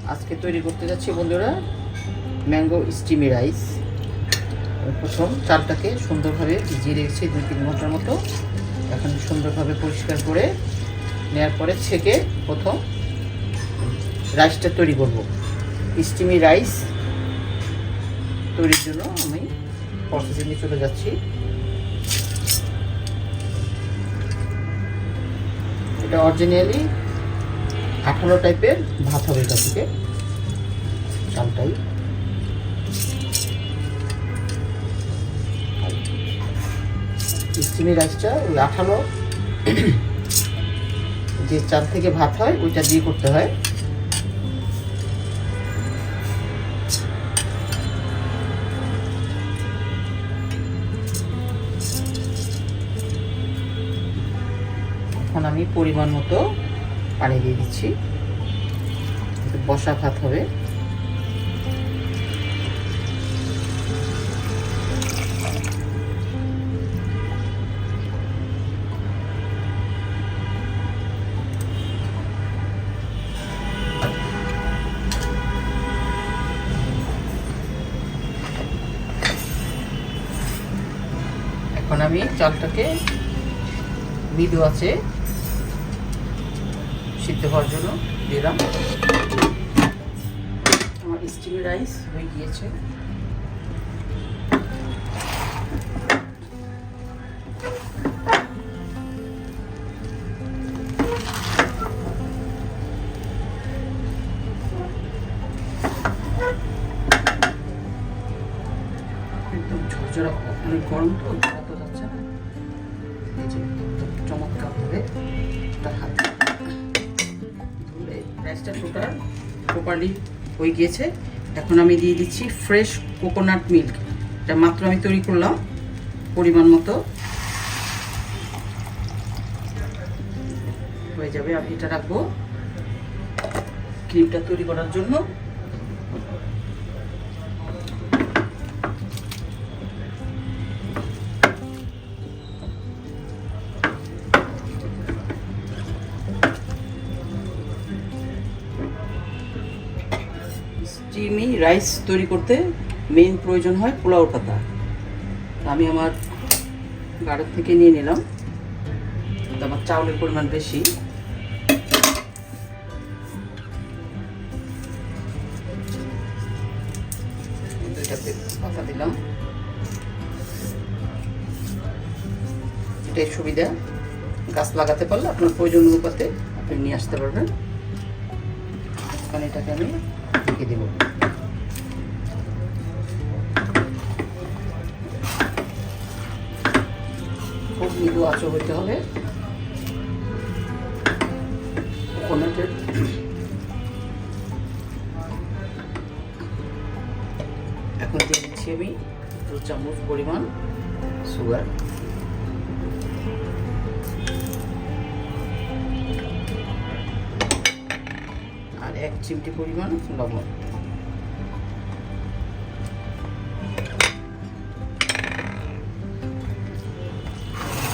আজকে তৈরি করতে যাচ্ছি বন্ধুরা ম্যাঙ্গো স্টিমি রাইস। প্রথম চালটাকে সুন্দরভাবে ভিজিয়ে রেখেছি 2-3 ঘন্টার মতো। এখন সুন্দরভাবে পরিষ্কার করে নেওয়ার পরে ছেঁকে প্রথম রাইসটা তৈরি করব। স্টিমি রাইস তৈরির জন্য আমি প্রসেসে নিয়ে চলে যাচ্ছি। এটা অরিজিনালি 18 টাইপের ভাত হবে এটা থেকে, চালটাই। স্টিমি রাইসটা ওই 18 যে চাল থেকে ভাত হয় ওইটা দিয়ে করতে হয়। এখন আমি পরিমাণ মতো পানি দিয়ে দিচ্ছি, বসা ভাত হবে। এখন আমি চালটাকে মৃদু আছে সিদ্ধ হওয়ার জন্য দিলাম। আমার স্টিমি রাইস হয়ে গিয়েছে। একদম ঝরঝরা, অনেক গরম তো তো যাচ্ছে না। এই যে চমৎকার ভাবে হাত ধরে রাইসটা টোটাল প্রপারলি হয়ে গিয়েছে। এখন আমি দিয়ে দিচ্ছি ফ্রেশ কোকোনাট মিল্ক। এটা মাত্র আমি তৈরি করলাম পরিমাণ মতো হয়ে যাবে। আমি এটা রাখবো ক্রিমটা তৈরি করার জন্য। স্টিমি রাইস তৈরি করতে মেইন প্রয়োজন হয় পোলাও পাতা। আমি আমার গাড়ি থেকে নিয়ে নিলাম, আমার চাউলের পরিমাণ বেশি। দুইটাতে পাতা দিলাম, এটাই সুবিধা। গাছ লাগাতে পারলে আপনার প্রয়োজন অনুপাতে আপনি নিয়ে আসতে পারবেন। কারণ এটাকে আমি ঢেকে দেব। খুব মৃদু আঁচে হইতে হবে। কোকোনাটের এখন দিয়ে দিচ্ছি আমি 2 চামচ পরিমাণ সুগার। আর 1 চিমটি পরিমাণ লবণ।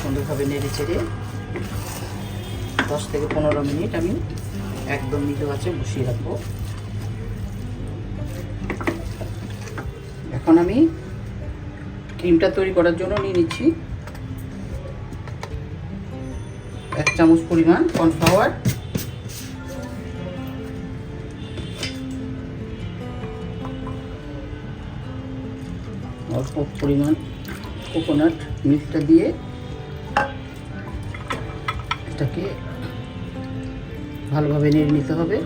সুন্দরভাবে নেড়ে চেড়ে 10 থেকে 15 মিনিট আমি একদম মৃদু আঁচে বসিয়ে রাখবো। এখন আমি ক্রিমটা তৈরি করার জন্য নিয়ে নিচ্ছি 1 চামচ পরিমাণ কর্নফ্লাওয়ার, অল্প পরিমাণ কোকোনাট মিল্কটা দিয়ে এটাকে ভালোভাবে নেড়ে নিতে হবে।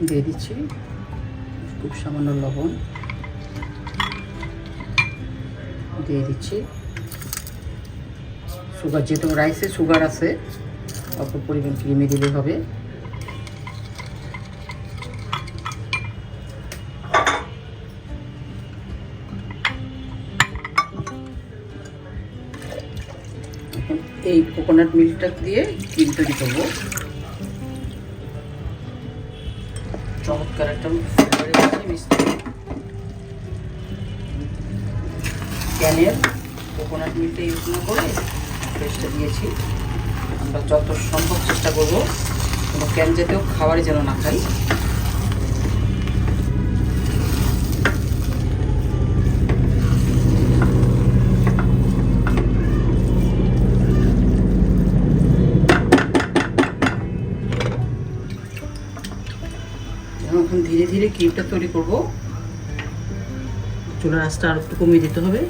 দিয়ে দিচ্ছি খুব সামান্য লবণ, দিয়ে দিচ্ছি সুগার। যেহেতু রাইসে সুগার আছে অল্প পরিমাণ ক্রিমে দিলে হবে। এই কোকোনাট মিল্কটা দিয়ে ক্রিম তৈরি করবো। চমৎকার একটা ফ্লেভার এসেছে মিষ্টি। ক্যানের কোকোনাট মিল্কটা ইউজ না করে ফ্রেশটা দিয়েছি। আমরা যত সম্ভব চেষ্টা করবো কোনো ক্যান জাতীয় খাবারই যেন না খাই। এখন ধীরে ধীরে ক্রিমটা তৈরি করব। চুলার আঁচটা আর একটু কমিয়ে দিতে হবে,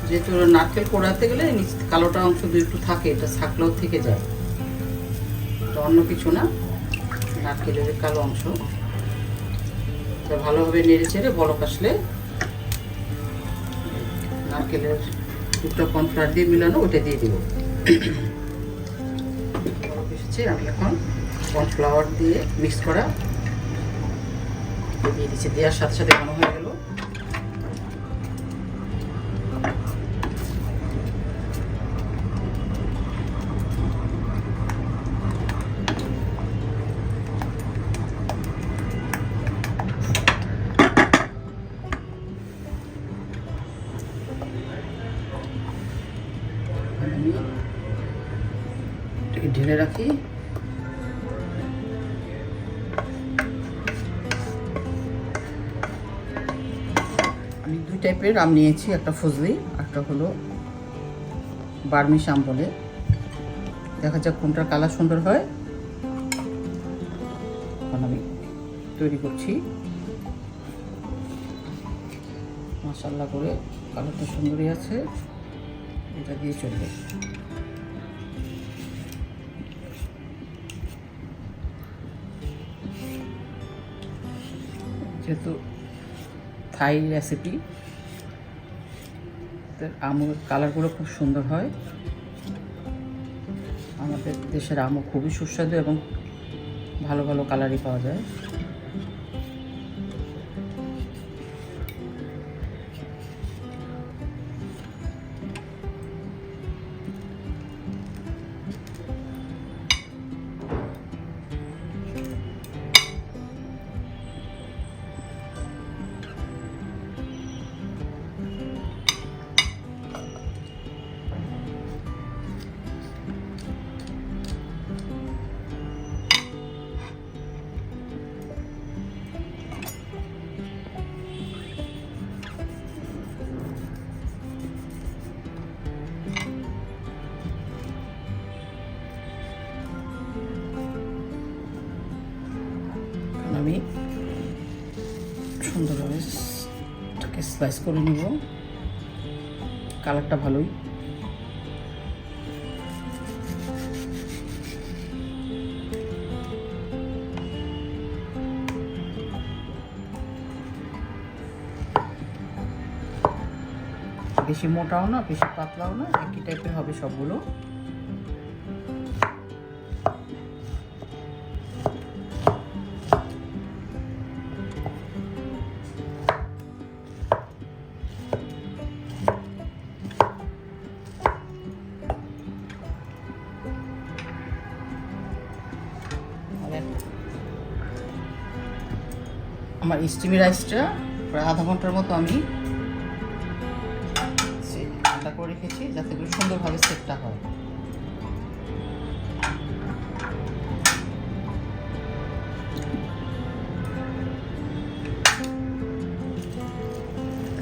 যেহেতু নারকেল কোড়াতে গেলে নিচে কালোটা অংশ একটু থাকে, এটা ছাকলেও থেকে যায়। এটা অন্য কিছু না, নারকেলের কালো অংশ। ভালোভাবে নেড়ে চেড়ে বলক আসলে নারকেলের দুধটা কর্নফ্লাওয়ার দিয়ে মিলানো ওটা দিয়ে দেবো। বলক এসেছে, আমি এখন কর্নফ্লাওয়ার দিয়ে মিক্স করা দিয়ে দিচ্ছি। দেওয়ার সাথে সাথে ঘন হয়ে গেল। আমি এটাকে ঢেলে রাখি। আমি দুই টাইপের আম নিয়েছি, একটা ফজলি, একটা হলো বার্মিশ আম বলে। দেখা যাক কোনটার কালার সুন্দর হয়। এখন আমি তৈরি করছি। মাশাআল্লাহ করে কালারটা সুন্দরই আছে, এটা দিয়ে চলবে। যেহেতু থাই রেসিপি, আমের কালারগুলো খুব সুন্দর হয়। আমাদের দেশের আমও খুবই সুস্বাদু এবং ভালো ভালো কালারই পাওয়া যায়। আমি সুন্দরভাবে এটাকে স্লাইস করে নিব। কালারটা ভালোই। বেশি মোটাও না, বেশি পাতলাও না, একই টাইপের হবে সবগুলো। আমার স্টিমি রাইসটা প্রায় আধা ঘন্টার মতো আমি ঠান্ডা করে রেখেছি, যাতে করে সুন্দরভাবে সেটটা হয়।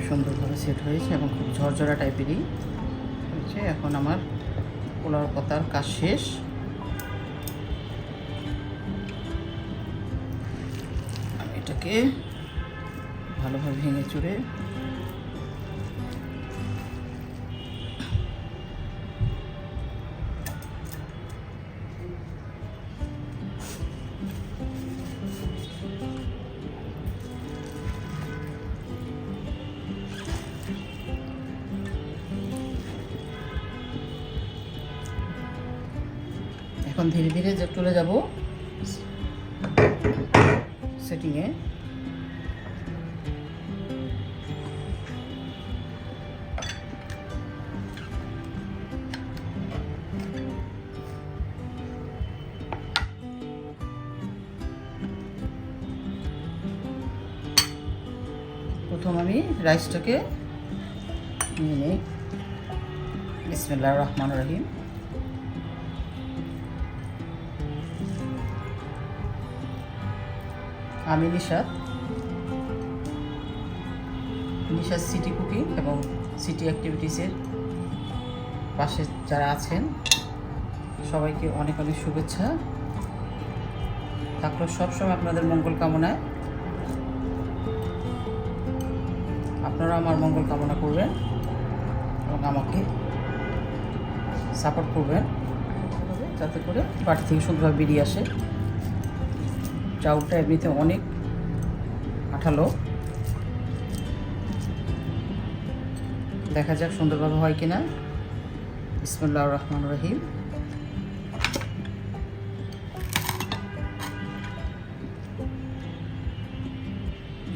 সুন্দরভাবে সেট হয়েছে এবং খুব ঝরঝরা টাইপেরই হয়েছে। এখন আমার পোলাও পাতার কাজ শেষ। আমি এটাকে ভালোভাবে ভেঙে চুড়ে এখন ধীরে ধীরে চলে যাব সেটিংয়ে। প্রথম আমি রাইসটাকে নিয়ে নিই। বিসমিল্লাহির রহমানির রহিম। আমি নিশাত সিটি কুকিং এবং সিটি অ্যাক্টিভিটিসের পাশে যারা আছেন সবাইকে অনেক অনেক শুভেচ্ছা থাকলো। সবসময় আপনাদের মঙ্গল কামনায়, আপনারা আমার মঙ্গল কামনা করবেন এবং আমাকে সাপোর্ট করবেন যাতে করে বাড়ি থেকে সুন্দরভাবে বেরিয়ে আসে। চাউলটা এমনিতে অনেক আঠালো, দেখা যাক সুন্দরভাবে হয় কিনা। বিসমিল্লাহির রহমানির রহিম।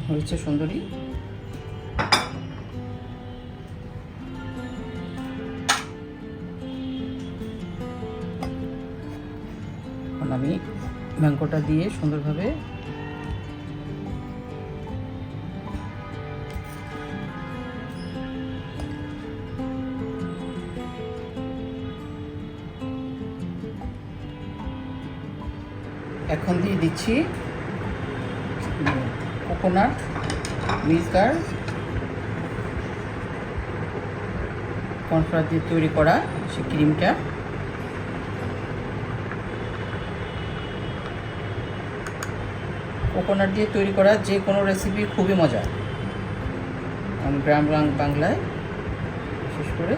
হয়েছে সুন্দরী। এখন আমি ম্যাঙ্গোটা দিয়ে সুন্দরভাবে এখন দিয়ে দিচ্ছি কোকোনাট মিল্ক আর কর্নফ্লাওয়ার দিয়ে তৈরি করা সে ক্রিমটা। কোকোনাট দিয়ে তৈরি করা যে কোনো রেসিপি খুবই মজা, গ্রাম বাংলায় বিশেষ করে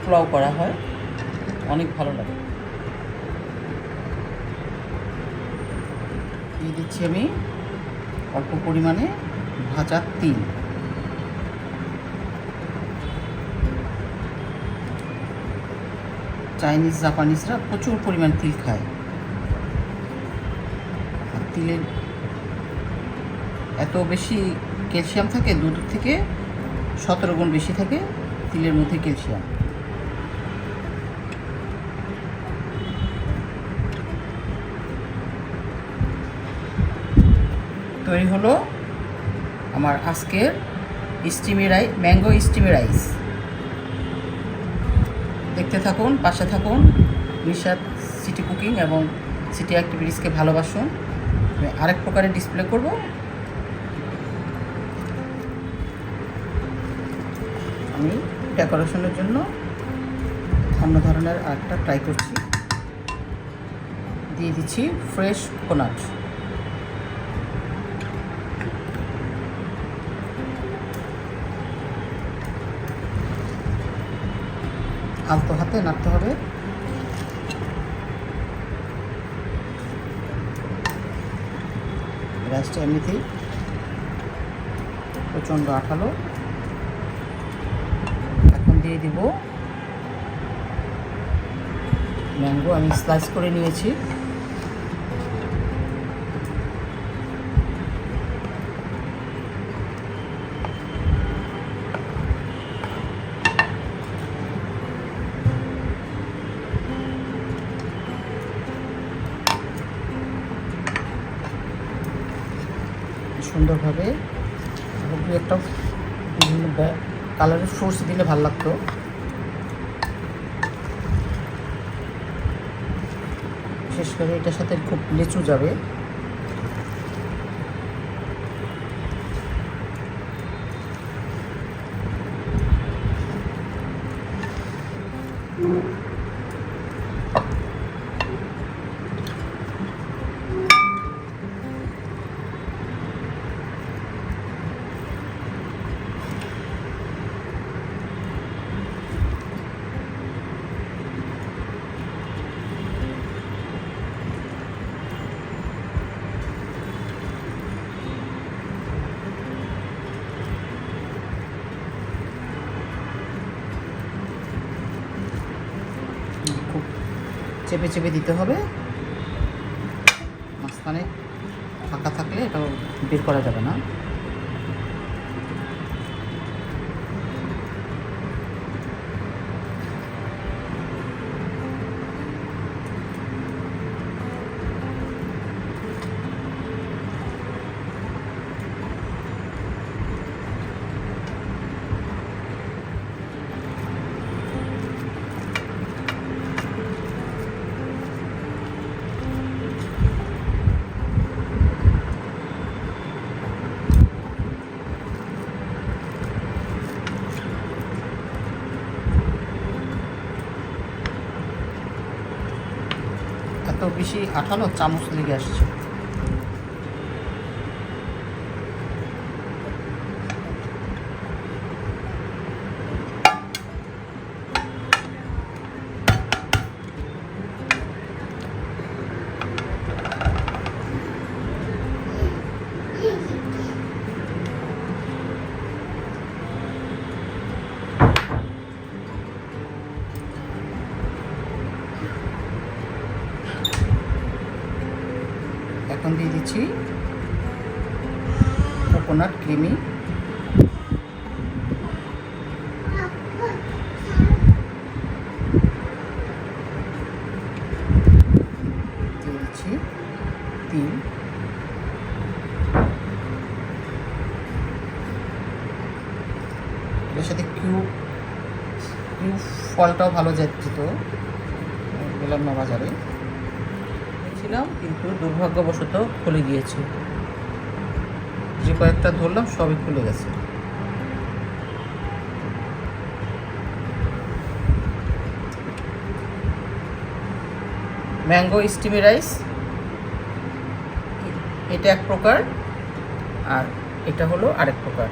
পোলাও করা হয়, অনেক ভালো লাগে। দিয়ে দিচ্ছি আমি অল্প পরিমাণে ভাজা তিল। চাইনিজ জাপানিজরা প্রচুর পরিমাণ তিল খায়, আর তিলের এত বেশি ক্যালসিয়াম থাকে, দুধের থেকে 17 গুণ বেশি থাকে তিলের মধ্যে ক্যালসিয়াম। তৈরি হলো আমার আজকের ম্যাঙ্গো স্টিমি রাইস। দেখতে থাকুন, পাশে থাকুন। নিশাত সিটি কুকিং এবং সিটি অ্যাক্টিভিটিসকে ভালোবাসুন। আমি আরেক প্রকারের ডিসপ্লে করব। আমি ডেকোরেশনের জন্য অন্য ধরনের আরেকটা ট্রাই করছি। দিয়ে দিচ্ছি ফ্রেশ কোকোনাট। আলতো হাতে নাড়তে হবে। রাইসটা এমনিতেই প্রচণ্ড আঠালো। এখন দিয়ে দিব ম্যাঙ্গো, আমি স্লাইস করে নিয়েছি। সুন্দরভাবে একটা বিভিন্ন কালারের ফ্রুটস দিলে ভালো লাগতো। বিশেষ করে এটার সাথে খুব লিচু যাবে। খুব চেপে চেপে দিতে হবে, মাঝখানে ফাঁকা থাকলে এটা বের করা যাবে না। এত বেশি আঠালো, চামচ লেগে আসছে। এখন দিয়ে দিচ্ছি কোকোনাট ক্রিমি, দিয়ে দিচ্ছি তিল, এর সাথে কিউব ফলটাও ভালো যেত, গেলাম না বাজারে, ছিলাম কিন্তু দুর্ভাগ্যবশত খুলে গিয়েছে। যে কয়েকটা ধরলাম সবই খুলে গেছে। ম্যাঙ্গো স্টিমি রাইস, এটা এক প্রকার আর এটা হলো আরেক প্রকার।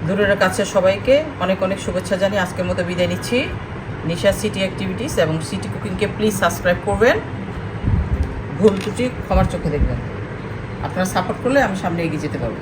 দূরের কাছে সবাইকে অনেক অনেক শুভেচ্ছা জানিয়ে আজকের মতো বিদায় নিচ্ছি। নিশা সিটি অ্যাক্টিভিটিস এবং সিটি কুকিংকে প্লিজ সাবস্ক্রাইব করবেন, ভুল ত্রুটি ক্ষমার চোখে দেখবেন। আপনারা সাপোর্ট করলে আমি সামনে এগিয়ে যেতে পারবো।